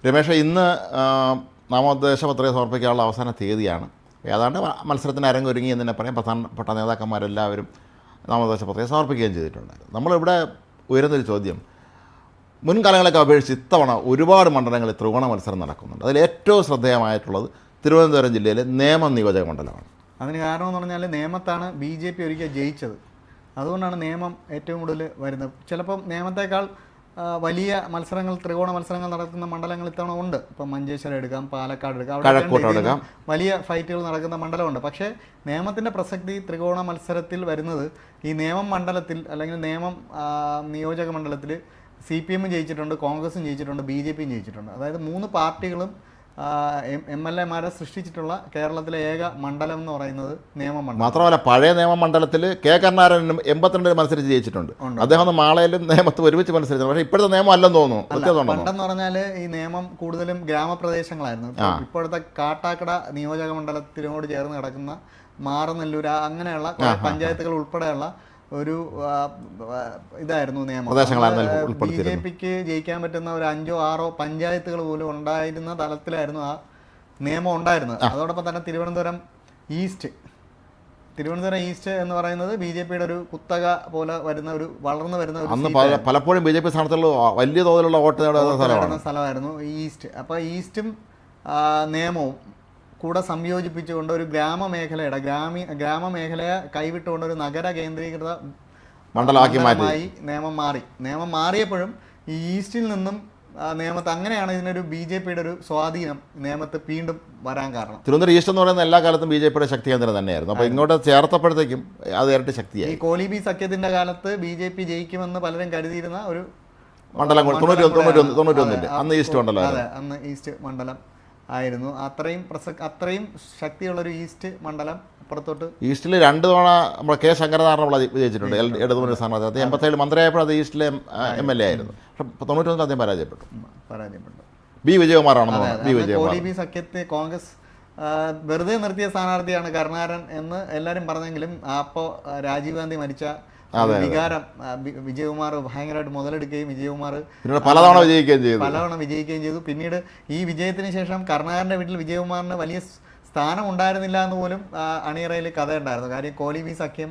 രമേശ്, ഇന്ന് നാമനിർദ്ദേശ പത്രിക സമർപ്പിക്കാനുള്ള അവസാന തീയതിയാണ്. ഏതാണ്ട് മത്സരത്തിന് അരങ്ങൊരുങ്ങി എന്ന് തന്നെ പറയാം. പ്രധാനപ്പെട്ട നേതാക്കന്മാരെല്ലാവരും നാമനിർദ്ദേശ പത്രിക സമർപ്പിക്കുകയും ചെയ്തിട്ടുണ്ടായിരുന്നു. നമ്മളിവിടെ ഉയരുന്നൊരു ചോദ്യം, മുൻകാലങ്ങളൊക്കെ അപേക്ഷിച്ച് ഇത്തവണ ഒരുപാട് മണ്ഡലങ്ങളിൽ ത്രികോണ മത്സരം നടക്കുന്നുണ്ട്. അതിൽ ഏറ്റവും ശ്രദ്ധേയമായിട്ടുള്ളത് തിരുവനന്തപുരം ജില്ലയിലെ നേമം നിയോജക മണ്ഡലമാണ്. അതിന് കാരണമെന്ന് പറഞ്ഞാൽ നേമത്താണ് BJP ഒരിക്കൽ ജയിച്ചത്. അതുകൊണ്ടാണ് നേമം ഏറ്റവും കൂടുതൽ വരുന്നത്. ചിലപ്പം നേമത്തേക്കാൾ വലിയ മത്സരങ്ങൾ, ത്രികോണ മത്സരങ്ങൾ നടക്കുന്ന മണ്ഡലങ്ങൾ ഇത്തവണ ഉണ്ട്. ഇപ്പം മഞ്ചേശ്വരം എടുക്കാം, പാലക്കാട് എടുക്കാം, അവിടെ വലിയ ഫൈറ്റുകൾ നടക്കുന്ന മണ്ഡലമുണ്ട്. പക്ഷേ നേമത്തിൻ്റെ പ്രസക്തി ത്രികോണ മത്സരത്തിൽ വരുന്നത് ഈ നേമം മണ്ഡലത്തിൽ അല്ലെങ്കിൽ നേമം നിയോജക മണ്ഡലത്തിൽ CPM ജയിച്ചിട്ടുണ്ട്, കോൺഗ്രസും ജയിച്ചിട്ടുണ്ട്, BJPയും ജയിച്ചിട്ടുണ്ട്. അതായത് 3 പാർട്ടികളും MLA-മാരെ സൃഷ്ടിച്ചിട്ടുള്ള കേരളത്തിലെ ഏക മണ്ഡലം എന്ന് പറയുന്നത് നേമം മണ്ഡലം. മാത്രമല്ല, പഴയ നേമം മണ്ഡലത്തിൽ K. കരുണാകരനും 82 മത്സരിച്ച് ജയിച്ചിട്ടുണ്ട്. അദ്ദേഹം മാളയിലും നേമത്തും ഒരുമിച്ച് മത്സരിച്ചു. പക്ഷേ ഇപ്പോഴത്തെ നിയമം അല്ലെന്ന് തോന്നുന്നു. പണ്ടെന്ന് പറഞ്ഞാൽ ഈ നിയമം കൂടുതലും ഗ്രാമപ്രദേശങ്ങളായിരുന്നു. ഇപ്പോഴത്തെ കാട്ടാക്കട നിയോജക മണ്ഡലത്തിനോട് ചേർന്ന് കിടക്കുന്ന മാറനെല്ലൂർ അങ്ങനെയുള്ള പഞ്ചായത്തുകൾ ഉൾപ്പെടെയുള്ള ഒരു ഇതായിരുന്നു നിയമം. BJPക്ക് ജയിക്കാൻ പറ്റുന്ന ഒരു 5 or 6 പഞ്ചായത്തുകൾ പോലും ഉണ്ടായിരുന്ന തലത്തിലായിരുന്നു ആ നിയമം ഉണ്ടായിരുന്നത്. അതോടൊപ്പം തന്നെ തിരുവനന്തപുരം ഈസ്റ്റ് എന്ന് പറയുന്നത് BJPയുടെ ഒരു കുത്തക പോലെ വരുന്ന ഒരു വളർന്നു വരുന്ന ഒരു പലപ്പോഴും BJP സ്ഥാനത്തുള്ള വലിയ തോതിലുള്ള വോട്ട് നേടുന്ന സ്ഥലമായിരുന്നു ഈസ്റ്റ്. അപ്പോൾ ഈസ്റ്റും നിയമവും കൂടെ സംയോജിപ്പിച്ചുകൊണ്ട് ഒരു ഗ്രാമമേഖലയെ കൈവിട്ടുകൊണ്ട് ഒരു നഗര കേന്ദ്രീകൃത മണ്ഡലമായി നിയമം മാറിയപ്പോഴും ഈ ഈസ്റ്റിൽ നിന്നും നിയമത്ത് അങ്ങനെയാണ് ഇതിനൊരു BJPയുടെ ഒരു സ്വാധീനം നിയമത്ത് വീണ്ടും വരാൻ കാരണം. തിരുവനന്തപുരം ഈസ്റ്റ് എന്ന് പറയുന്ന എല്ലാ കാലത്തും BJPയുടെ ശക്തി കേന്ദ്രം തന്നെയായിരുന്നു. അപ്പോൾ ഇങ്ങോട്ട് ചേർത്തപ്പോഴത്തേക്കും അത് ഇരട്ടി ശക്തിയായി. ഈ കോലീബി സഖ്യത്തിന്റെ കാലത്ത് BJP ജയിക്കുമെന്ന് പലരും കരുതിയിരുന്ന ഒരു മണ്ഡലം 91 അന്ന് ഈസ്റ്റ് മണ്ഡലം. അതെ, അന്ന് ഈസ്റ്റ് മണ്ഡലം ആയിരുന്നു. അത്രയും ശക്തിയുള്ളൊരു ഈസ്റ്റ് മണ്ഡലം പുറത്തോട്ട്. ഈസ്റ്റിൽ 2 തവണ നമ്മുടെ K. ശങ്കരനാരായണപിള്ള വിജയിച്ചിട്ടുണ്ട്. ഇടതുമുന്നണി സ്ഥാനാർത്ഥി. 87 മന്ത്രിയായപ്പോൾ അത് ഈസ്റ്റിലെ MLA ആയിരുന്നു. പക്ഷെ 91 അദ്ദേഹം പരാജയപ്പെട്ടു. B. വിജയകുമാർ സഖ്യത്തെ കോൺഗ്രസ് വെറുതെ നിർത്തിയ സ്ഥാനാർത്ഥിയാണ് കരുണാകരൻ എന്ന് എല്ലാവരും പറഞ്ഞെങ്കിലും അപ്പോൾ രാജീവ് ഗാന്ധി മരിച്ച വികാരം വിജയകുമാർ ഭയങ്കരമായിട്ട് മുതലെടുക്കുകയും വിജയകുമാർ പലതവണ വിജയിക്കുകയും ചെയ്തു. പിന്നീട് ഈ വിജയത്തിന് ശേഷം കരുണാകരൻ്റെ വീട്ടിൽ വിജയകുമാറിന് വലിയ സ്ഥാനം ഉണ്ടായിരുന്നില്ല എന്ന് പോലും അണിയറയിൽ കഥയുണ്ടായിരുന്നു. കാര്യം കോലീബി സഖ്യം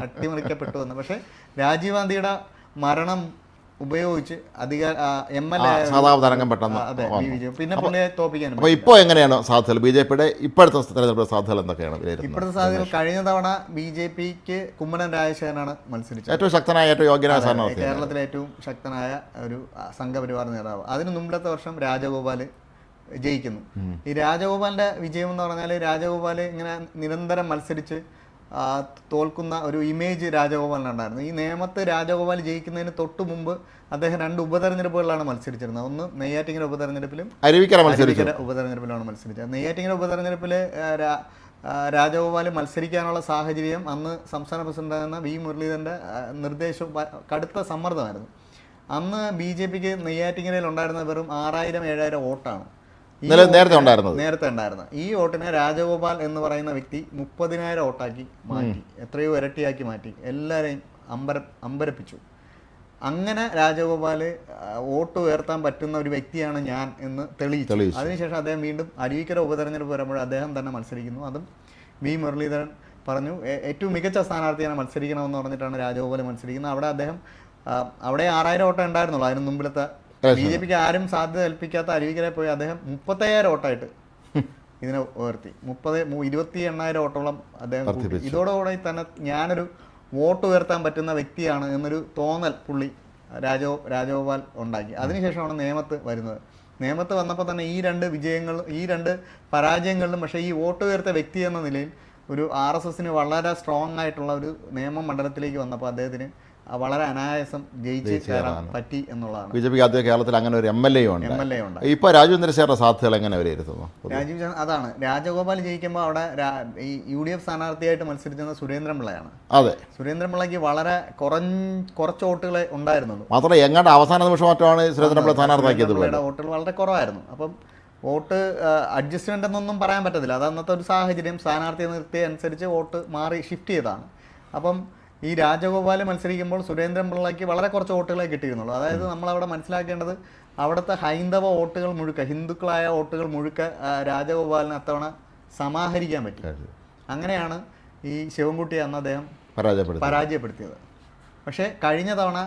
അട്ടിമറിക്കപ്പെട്ടു എന്ന്. പക്ഷേ രാജീവ് ഗാന്ധിയുടെ മരണം ഉപയോഗിച്ച് MLA പിന്നെ പുള്ളിയെ തോപ്പിക്കാൻ. അപ്പോൾ ഇപ്പോൾ എങ്ങനെയാണ് സാധ്യതകൾ? BJPയുടെ ഇപ്പോഴത്തെ തെരഞ്ഞെടുപ്പ് സാധ്യതകൾ എന്തൊക്കെയാണ്? ഇപ്പോഴത്തെ സാധ്യതകൾ കഴിഞ്ഞ തവണ BJPക്ക് കുമ്മനം രാജശേഖരനാണ് മത്സരിച്ചത്. ഏറ്റവും ശക്തനായ, ഏറ്റവും യോഗ്യനായ സ്ഥാനാർത്ഥി, കേരളത്തിലെ ഏറ്റവും ശക്തനായ ഒരു സംഘപരിവാർ നേതാവ്. അതിന് മുമ്പത്തെ വർഷം രാജഗോപാൽ ജയിക്കുന്നു. ഈ രാജഗോപാലിന്റെ വിജയം എന്ന് പറഞ്ഞാൽ രാജഗോപാൽ ഇങ്ങനെ നിരന്തരം മത്സരിച്ച് തോൽക്കുന്ന ഒരു ഇമേജ് രാജഗോപാലിനുണ്ടായിരുന്നു. ഈ നേമത്ത് രാജഗോപാൽ ജയിക്കുന്നതിന് തൊട്ട് മുമ്പ് അദ്ദേഹം 2 ഉപതെരഞ്ഞെടുപ്പുകളിലാണ് മത്സരിച്ചിരുന്നത്. ഒന്ന് നെയ്യാറ്റിങ്കര ഉപതെരഞ്ഞെടുപ്പിലും അരുവിക്കര ഉപതെരഞ്ഞെടുപ്പിലാണ് മത്സരിച്ചത്. നെയ്യാറ്റിങ്കര ഉപതെരഞ്ഞെടുപ്പിൽ രാജഗോപാൽ മത്സരിക്കാനുള്ള സാഹചര്യം അന്ന് സംസ്ഥാന പ്രസിഡന്റായിരുന്ന V. മുരളീധരൻ്റെ നിർദ്ദേശവും കടുത്ത സമ്മർദ്ദമായിരുന്നു. അന്ന് BJPക്ക് നെയ്യാറ്റിങ്കരയിൽ ഉണ്ടായിരുന്ന വെറും 6000-7000 വോട്ടാണ് നേരത്തെ ഉണ്ടായിരുന്നത്. ഈ വോട്ടിനെ രാജഗോപാൽ എന്ന് പറയുന്ന വ്യക്തി 30,000 വോട്ടാക്കി മാറ്റി, എത്രയോ ഇരട്ടിയാക്കി മാറ്റി, എല്ലാവരെയും അമ്പരപ്പിച്ചു. അങ്ങനെ രാജഗോപാൽ വോട്ട് ഉയർത്താൻ പറ്റുന്ന ഒരു വ്യക്തിയാണ് ഞാൻ എന്ന് തെളിയിച്ചു. അതിനുശേഷം അദ്ദേഹം വീണ്ടും അരുവിക്കര ഉപതെരഞ്ഞെടുപ്പ് വരുമ്പോൾ അദ്ദേഹം തന്നെ മത്സരിക്കുന്നു. അതും V. മുരളീധരൻ പറഞ്ഞു ഏറ്റവും മികച്ച സ്ഥാനാർത്ഥിയാണ് മത്സരിക്കണമെന്ന് പറഞ്ഞിട്ടാണ് രാജഗോപാൽ മത്സരിക്കുന്നത്. അവിടെ 6000 വോട്ടേ ഉണ്ടായിരുന്നുള്ളൂ. അതിന് മുമ്പിലത്തെ BJPക്ക് ആരും സാധ്യത കൽപ്പിക്കാത്ത അരുവിക്കരെ പോയി അദ്ദേഹം 35,000 വോട്ടായിട്ട് ഇതിനെ ഉയർത്തി. 28,000 വോട്ടോളം അദ്ദേഹം. ഇതോടുകൂടി തന്നെ ഞാനൊരു വോട്ട് ഉയർത്താൻ പറ്റുന്ന വ്യക്തിയാണ് എന്നൊരു തോന്നൽ പുള്ളി രാജഗോപാൽ ഉണ്ടാക്കി. അതിനുശേഷമാണ് നേമത്ത് വരുന്നത്. നേമത്ത് വന്നപ്പോൾ തന്നെ ഈ 2 പരാജയങ്ങളിലും പക്ഷേ ഈ വോട്ട് ഉയർത്ത വ്യക്തി എന്ന നിലയിൽ ഒരു RSSന് വളരെ സ്ട്രോങ് ആയിട്ടുള്ള ഒരു നേമം മണ്ഡലത്തിലേക്ക് വന്നപ്പോൾ അദ്ദേഹത്തിന് വളരെ അനായാസം ജയിച്ച് കയറാൻ പറ്റി എന്നുള്ളതാണ്. BJPക്ക് ആദ്യം കേരളത്തിൽ അങ്ങനെ ഒരു MLA ഉണ്ട്. ഇപ്പോൾ രാജീവ് ചന്ദ്രശേഖരന്റെ സാധ്യതകൾ എങ്ങനെ വിലയിരുത്തുന്നു? അതാണ് രാജഗോപാൽ ജയിക്കുമ്പോൾ അവിടെ ഈ UDF സ്ഥാനാർത്ഥിയായിട്ട് മത്സരിച്ചിരുന്ന സുരേന്ദ്രൻപിള്ളയാണ്. അതെ, സുരേന്ദ്രൻപിള്ളയ്ക്ക് വളരെ കുറച്ച് വോട്ടുകളെ ഉണ്ടായിരുന്നുള്ളൂ. മാത്രമല്ല എങ്ങാണ്ട് അവസാന നിമിഷം മറ്റാണ് സുരേന്ദ്രൻപിള്ള സ്ഥാനാർത്ഥിയാക്കിയത്. വോട്ടുകൾ വളരെ കുറവായിരുന്നു. അപ്പം വോട്ട് അഡ്ജസ്റ്റ്മെന്റ് എന്നൊന്നും പറയാൻ പറ്റത്തില്ല. അത് അന്നത്തെ ഒരു സാഹചര്യം, സ്ഥാനാർത്ഥിയെ നിർത്തിയ അനുസരിച്ച് വോട്ട് മാറി ഷിഫ്റ്റ് ചെയ്തതാണ്. അപ്പം ഈ രാജഗോപാൽ മത്സരിക്കുമ്പോൾ സുരേന്ദ്രൻപിള്ളയ്ക്ക് വളരെ കുറച്ച് വോട്ടുകളെ കിട്ടിയിരുന്നുള്ളൂ. അതായത് നമ്മളവിടെ മനസ്സിലാക്കേണ്ടത് അവിടുത്തെ ഹൈന്ദവ വോട്ടുകൾ മുഴുക്ക, ഹിന്ദുക്കളായ വോട്ടുകൾ മുഴുക്ക രാജഗോപാലിന് അത്തവണ സമാഹരിക്കാൻ പറ്റി. അങ്ങനെയാണ് ഈ ശിവൻകുട്ടിയെ അന്ന് അദ്ദേഹം പരാജയപ്പെടുത്തിയത്. പക്ഷേ കഴിഞ്ഞ തവണ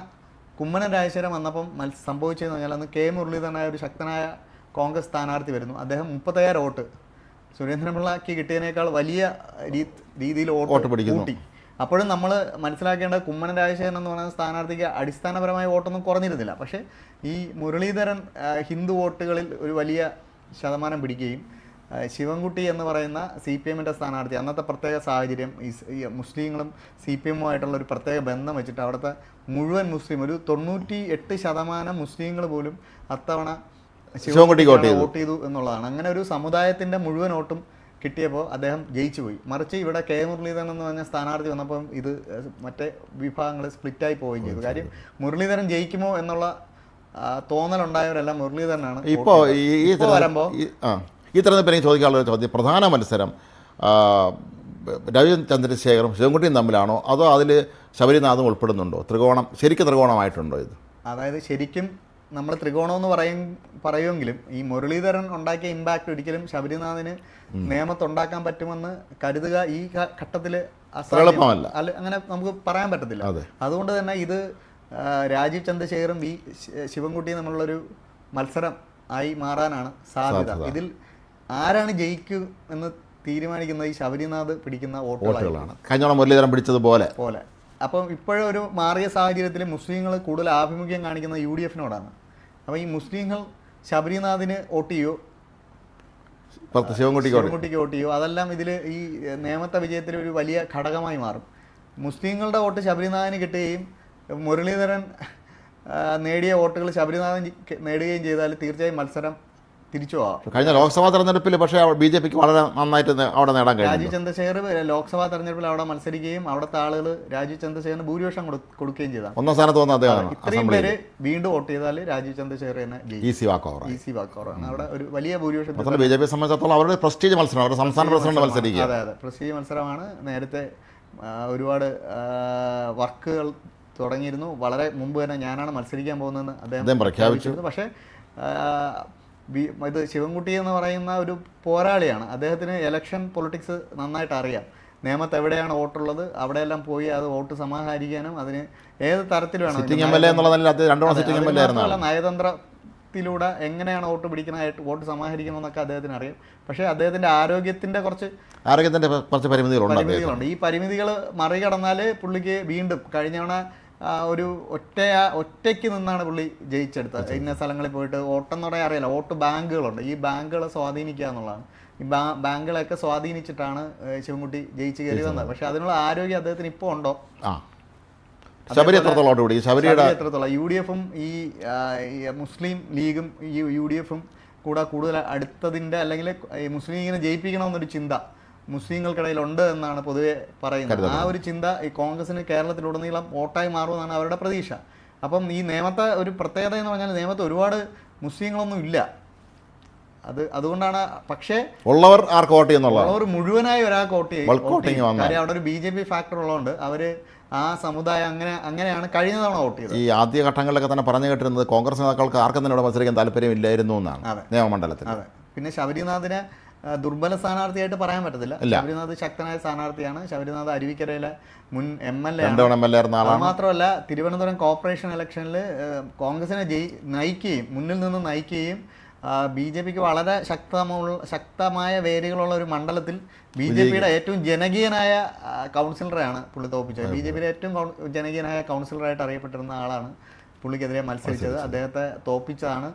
കുമ്മനം രാജശേഖരൻ വന്നപ്പം സംഭവിച്ചതെന്ന് പറഞ്ഞാൽ അന്ന് കെ മുരളീധരനായ ഒരു ശക്തനായ കോൺഗ്രസ് സ്ഥാനാർത്ഥി വരുന്നു. അദ്ദേഹം 35,000 വോട്ട് സുരേന്ദ്രപിള്ളയ്ക്ക് കിട്ടിയതിനേക്കാൾ വലിയ രീതിയിൽ വോട്ട് കൂട്ടി. അപ്പോഴും നമ്മൾ മനസ്സിലാക്കേണ്ട കുമ്മനം രാജശേഖരൻ എന്ന് പറയുന്ന സ്ഥാനാർത്ഥിക്ക് അടിസ്ഥാനപരമായ വോട്ടൊന്നും കുറഞ്ഞിരുന്നില്ല. പക്ഷേ ഈ മുരളീധരൻ ഹിന്ദു വോട്ടുകളിൽ ഒരു വലിയ ശതമാനം പിടിക്കുകയും ശിവൻകുട്ടി എന്ന് പറയുന്ന CPM-ൻ്റെ സ്ഥാനാർത്ഥി, അന്നത്തെ പ്രത്യേക സാഹചര്യം, ഈ മുസ്ലിങ്ങളും CPM-ഉമായിട്ടുള്ള ഒരു പ്രത്യേക ബന്ധം വെച്ചിട്ട് അവിടുത്തെ മുഴുവൻ മുസ്ലിം, ഒരു 98% മുസ്ലിങ്ങൾ പോലും അത്തവണ ശിവൻകുട്ടിക്ക് വോട്ട് ചെയ്തു എന്നുള്ളതാണ്. അങ്ങനെ ഒരു സമുദായത്തിൻ്റെ മുഴുവൻ വോട്ടും കിട്ടിയപ്പോൾ അദ്ദേഹം ജയിച്ചു പോയി. മറിച്ച് ഇവിടെ കെ മുരളീധരൻ എന്ന് പറഞ്ഞ സ്ഥാനാർത്ഥി വന്നപ്പം ഇത് മറ്റേ വിഭാഗങ്ങൾ സ്പ്ലിറ്റായി പോവുകയും ചെയ്തു. കാര്യം മുരളീധരൻ ജയിക്കുമോ എന്നുള്ള തോന്നലുണ്ടായവരെല്ലാം മുരളീധരനാണ്. ഇപ്പോൾ വരുമ്പോൾ ഈ തെരഞ്ഞെടുപ്പിൽ എനിക്ക് ചോദിക്കാനുള്ള ചോദ്യം, പ്രധാന മത്സരം രവി ചന്ദ്രശേഖറും ശിവൻകുട്ടിയും തമ്മിലാണോ, അതോ അതിൽ ശബരിനാഥും ഉൾപ്പെടുന്നുണ്ടോ? ശരിക്കും ത്രികോണമായിട്ടുണ്ടോ ഇത്? അതായത് ശരിക്കും നമ്മൾ ത്രികോണം എന്ന് പറയുമെങ്കിലും ഈ മുരളീധരൻ ഉണ്ടാക്കിയ ഇമ്പാക്റ്റ് ഒരിക്കലും ശബരിനാഥിന് നിയമത്തുണ്ടാക്കാൻ പറ്റുമെന്ന് കരുതുക ഈ ഘട്ടത്തിൽ എളുപ്പമല്ല. അങ്ങനെ നമുക്ക് പറയാൻ പറ്റത്തില്ല. അതുകൊണ്ട് തന്നെ ഇത് രാജീവ് ചന്ദ്രശേഖറും ഈ ശിവൻകുട്ടിയും തമ്മിലുള്ളൊരു മത്സരം ആയി മാറാനാണ് സാധ്യത. ഇതിൽ ആരാണ് ജയിക്കൂ എന്ന് തീരുമാനിക്കുന്നത് ഈ ശബരിനാഥ് പിടിക്കുന്ന വോട്ടുകളാണ്. കഴിഞ്ഞ മുരളീധരൻ പിടിച്ചതുപോലെ. അപ്പം ഇപ്പോഴൊരു മാറിയ സാഹചര്യത്തിൽ മുസ്ലിങ്ങൾ കൂടുതൽ ആഭിമുഖ്യം കാണിക്കുന്ന UDF-നോടാണ്. അപ്പോൾ ഈ മുസ്ലിങ്ങൾ ശബരിനാഥിന് വോട്ട് ചെയ്യോ ശിവൻകുട്ടിക്ക് വോട്ട് ചെയ്യോ, അതെല്ലാം ഇതിൽ ഈ നേമത്തെ വിജയത്തിൽ ഒരു വലിയ ഘടകമായി മാറും. മുസ്ലിങ്ങളുടെ വോട്ട് ശബരിനാഥിന് കിട്ടുകയും മുരളീധരൻ നേടിയ വോട്ടുകൾ ശബരിനാഥൻ നേടുകയും ചെയ്താൽ തീർച്ചയായും മത്സരം തിരിച്ചു പോകാം. കഴിഞ്ഞ ലോക്സഭാ തെരഞ്ഞെടുപ്പിൽ പക്ഷേ BJPക്ക് വളരെ നന്നായിട്ട് അവിടെ നേടാൻ കഴിഞ്ഞു. രാജീവ് ചന്ദ്രശേഖർ ലോക്സഭാ തെരഞ്ഞെടുപ്പിൽ അവിടെ മത്സരിക്കുകയും അവിടുത്തെ ആളുകൾ രാജീവ് ചന്ദ്രശേഖറിന് ഭൂരിപക്ഷം കൊടുക്കുകയും ചെയ്താണ്. ഒന്നാം സ്ഥാനത്ത് വന്ന അദ്ദേഹമാണ്. ഇത്രയും പേര് വീണ്ടും വോട്ട് ചെയ്താൽ രാജീവ് ചന്ദ്രശേഖർ തന്നെ ഈസി വാക്കോറാണ്. അവിടെ ഒരു വലിയ ഭൂരിപക്ഷം. BJP സംബന്ധിച്ചിടത്തോളം അവരുടെ പ്രസ്റ്റീജ് മത്സരം, അവരുടെ സംസ്ഥാന പ്രസിഡന്റ് മത്സരിക്കുക. അതെ, പ്രസ്റ്റീജ് മത്സരമാണ്. നേരത്തെ ഒരുപാട് വർക്കുകൾ തുടങ്ങിയിരുന്നു. വളരെ മുമ്പ് തന്നെ ഞാനാണ് മത്സരിക്കാൻ പോകുന്നതെന്ന് അദ്ദേഹം പ്രഖ്യാപിച്ചു. പക്ഷേ ഇത് ശിവൻകുട്ടി എന്ന് പറയുന്ന ഒരു പോരാളിയാണ്. അദ്ദേഹത്തിന് ഇലക്ഷൻ പൊളിറ്റിക്സ് നന്നായിട്ട് അറിയാം. നേമത്ത് എവിടെയാണ് വോട്ടുള്ളത് അവിടെയെല്ലാം പോയി അത് വോട്ട് സമാഹരിക്കാനും അതിന് ഏത് തരത്തിൽ വേണം നയതന്ത്രത്തിലൂടെ എങ്ങനെയാണ് വോട്ട് പിടിക്കണമായിട്ട് വോട്ട് സമാഹരിക്കണമെന്നൊക്കെ അദ്ദേഹത്തിന് അറിയാം. പക്ഷേ അദ്ദേഹത്തിൻ്റെ ആരോഗ്യത്തിൻ്റെ കുറച്ച് പരിമിതികളുണ്ട്. ഈ പരിമിതികൾ മറികടന്നാൽ പുള്ളിക്ക് വീണ്ടും കഴിഞ്ഞവണ ഒരു ഒറ്റയ്ക്ക് നിന്നാണ് പുള്ളി ജയിച്ചെടുത്തത്. ഇന്ന സ്ഥലങ്ങളിൽ പോയിട്ട് വോട്ടെന്ന് പറയാൻ അറിയില്ല. വോട്ട് ബാങ്കുകളുണ്ട്. ഈ ബാങ്കുകളെ സ്വാധീനിക്കുക എന്നുള്ളതാണ്. ഈ ബാങ്കുകളെയൊക്കെ സ്വാധീനിച്ചിട്ടാണ് ശിവൻകുട്ടി ജയിച്ച് കയറി വന്നത്. പക്ഷെ അതിനുള്ള ആരോഗ്യം അദ്ദേഹത്തിന് ഇപ്പോൾ ഉണ്ടോ? എത്രത്തോളം UDF-ഉം ഈ മുസ്ലിം ലീഗും ഈ UDF-ഉം കൂടുതൽ അടുത്തതിൻ്റെ അല്ലെങ്കിൽ ഈ മുസ്ലിം ലീഗിനെ ജയിപ്പിക്കണമെന്നൊരു ചിന്ത മുസ്ലിങ്ങൾക്കിടയിൽ ഉണ്ട് എന്നാണ് പൊതുവെ പറയുന്നത്. ആ ഒരു ചിന്ത ഈ കോൺഗ്രസിന് കേരളത്തിലുടനീളം വോട്ടായി മാറുമെന്നാണ് അവരുടെ പ്രതീക്ഷ. അപ്പം ഈ നേമത്തെ ഒരു പ്രത്യേകത എന്ന് പറഞ്ഞാൽ നേമത്തെ ഒരുപാട് മുസ്ലിങ്ങളൊന്നും ഇല്ല. അതുകൊണ്ടാണ്. പക്ഷേ ഉള്ളവർ ആർക്ക് വോട്ട് ചെയ്യുന്നുള്ളത്, ഉള്ളവർ മുഴുവനായി ഒരാൾക്ക് വോട്ട് ചെയ്യും. കാര്യം അവിടെ ഒരു BJP ഫാക്ടർ ഉള്ളതുകൊണ്ട് അവർ ആ സമുദായം അങ്ങനെയാണ് കഴിഞ്ഞ തവണ വോട്ട് ചെയ്തത്. ഈ ആദ്യ ഘട്ടങ്ങളിലൊക്കെ തന്നെ പറഞ്ഞു കേട്ടിരുന്നത് കോൺഗ്രസ് നേതാക്കൾക്ക് ആർക്കും തന്നെ ഇവിടെ മത്സരിക്കാൻ താല്പര്യമില്ലായിരുന്നു എന്നാണ് നിയമമണ്ഡലത്തിൽ. അതെ. പിന്നെ ശബരിനാഥിനെ ദുർബല സ്ഥാനാർത്ഥിയായിട്ട് പറയാൻ പറ്റത്തില്ല. ശബരിനാഥ് ശക്തനായ സ്ഥാനാർത്ഥിയാണ്. ശബരിനാഥ് അരുവിക്കരയിലെ മുൻ MLA ആണ്. മാത്രമല്ല തിരുവനന്തപുരം കോർപ്പറേഷൻ ഇലക്ഷനിൽ കോൺഗ്രസിനെ മുന്നിൽ നിന്ന് നയിക്കുകയും BJPക്ക് വളരെ ശക്തമായ വേരുകളുള്ള ഒരു മണ്ഡലത്തിൽ BJPയുടെ ഏറ്റവും ജനകീയനായ കൗൺസിലറാണ് പുള്ളി തോൽപ്പിച്ചത്. BJPയുടെ ഏറ്റവും ജനകീയനായ കൗൺസിലറായിട്ട് അറിയപ്പെട്ടിരുന്ന ആളാണ് പുള്ളിക്കെതിരെ മത്സരിച്ചത്. അദ്ദേഹത്തെ തോൽപ്പിച്ചതാണ്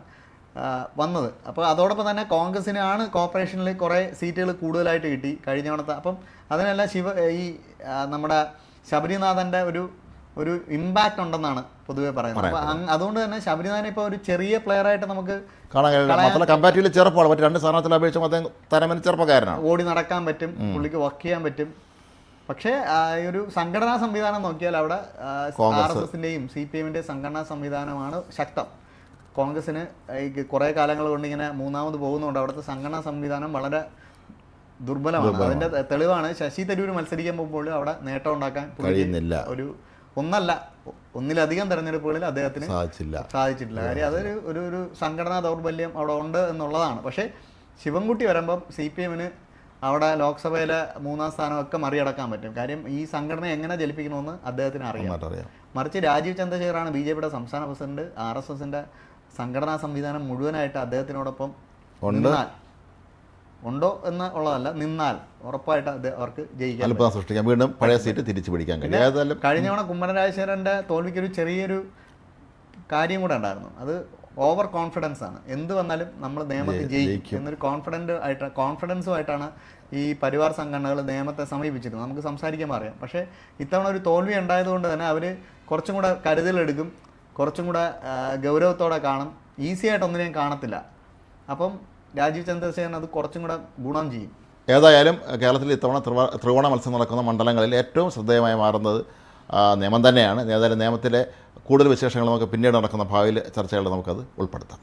വന്നത്. അപ്പോൾ അതോടൊപ്പം തന്നെ കോൺഗ്രസിനാണ് കോർപ്പറേഷനിൽ കുറേ സീറ്റുകൾ കൂടുതലായിട്ട് കിട്ടി കഴിഞ്ഞ തവണത്തെ. അപ്പം അതിനെല്ലാം ഈ നമ്മുടെ ശബരിനാഥൻ്റെ ഒരു ഇമ്പാക്റ്റ് ഉണ്ടെന്നാണ് പൊതുവെ പറയുന്നത്. അപ്പോൾ അതുകൊണ്ട് തന്നെ ശബരിനാഥൻ ഇപ്പോൾ ഒരു ചെറിയ പ്ലെയറായിട്ട് നമുക്ക് ചെറുപ്പക്കാരനാണ്. ഓടി നടക്കാൻ പറ്റും, പുള്ളിക്ക് വർക്ക് ചെയ്യാൻ പറ്റും. പക്ഷേ ഒരു സംഘടനാ സംവിധാനം നോക്കിയാൽ അവിടെ RSSൻ്റെയും CPM-ൻ്റെയും സംഘടനാ സംവിധാനമാണ് ശക്തം. കോൺഗ്രസിന് കുറേ കാലങ്ങൾ കൊണ്ട് ഇങ്ങനെ മൂന്നാമത് പോകുന്നതുകൊണ്ട് അവിടുത്തെ സംഘടനാ സംവിധാനം വളരെ ദുർബലമാണ്. അതിൻ്റെ തെളിവാണ് ശശി തരൂർ മത്സരിക്കാൻ പോകുമ്പോൾ അവിടെ നേട്ടം ഉണ്ടാക്കാൻ കഴിയുന്നില്ല. ഒന്നല്ല ഒന്നിലധികം തെരഞ്ഞെടുപ്പുകളിൽ അദ്ദേഹത്തിന് സാധിച്ചിട്ടില്ല. കാര്യം അതൊരു ഒരു സംഘടനാ ദൗർബല്യം അവിടെ ഉണ്ട് എന്നുള്ളതാണ്. പക്ഷേ ശിവൻകുട്ടി വരുമ്പം CPM-ന് അവിടെ ലോക്സഭയിലെ 3-ാം സ്ഥാനമൊക്കെ മറികടക്കാൻ പറ്റും. കാര്യം ഈ സംഘടന എങ്ങനെ ജലിപ്പിക്കണമെന്ന് അദ്ദേഹത്തിന് അറിയാം. മറിച്ച് രാജീവ് ചന്ദ്രശേഖറാണ് BJP-യുടെ സംസ്ഥാന പ്രസിഡന്റ്. RSSന്റെ സംഘടനാ സംവിധാനം മുഴുവനായിട്ട് അദ്ദേഹത്തിനോടൊപ്പം നിന്നാൽ, ഉണ്ടോ എന്ന് ഉള്ളതല്ല, നിന്നാൽ ഉറപ്പായിട്ട് അവർക്ക് ജയിക്കാൻ സൃഷ്ടിക്കാൻ, വീണ്ടും പഴയ സീറ്റ് തിരിച്ചു പിടിക്കാൻ കഴിയും. കഴിഞ്ഞ തവണ കുമ്മനം രാജശേഖരൻ്റെ തോൽവിക്കൊരു ചെറിയൊരു കാര്യം കൂടെ ഉണ്ടായിരുന്നു. അത് ഓവർ കോൺഫിഡൻസ് ആണ്. എന്ത് വന്നാലും നമ്മൾ നിയമത്തിൽ ജയിക്കും എന്നൊരു കോൺഫിഡൻസുമായിട്ടാണ് ഈ പരിവാർ സംഘടനകൾ നിയമത്തെ സമീപിച്ചിരുന്നത്. നമുക്ക് സംസാരിക്കാൻ അറിയാം. പക്ഷേ ഇത്തവണ ഒരു തോൽവി ഉണ്ടായതുകൊണ്ട് തന്നെ അവർ കുറച്ചും കൂടെ കരുതലെടുക്കും, കുറച്ചും കൂടെ ഗൗരവത്തോടെ കാണും. ഈസി ആയിട്ട് ഒന്നിനെയും കാണത്തില്ല. അപ്പം രാജീവ് ചന്ദ്രശേഖരൻ അത് കുറച്ചും കൂടെ ഗുണം ചെയ്യും. ഏതായാലും കേരളത്തിൽ ഇത്തവണ ത്രികോണ മത്സരം നടക്കുന്ന മണ്ഡലങ്ങളിൽ ഏറ്റവും ശ്രദ്ധേയമായി മാറുന്നത് നിയമം തന്നെയാണ്. ഏതായാലും നിയമത്തിലെ കൂടുതൽ വിശേഷങ്ങൾ നമുക്ക് പിന്നീട് നടക്കുന്ന ഭാവിയിൽ ചർച്ചകളിൽ നമുക്കത് ഉൾപ്പെടുത്താം.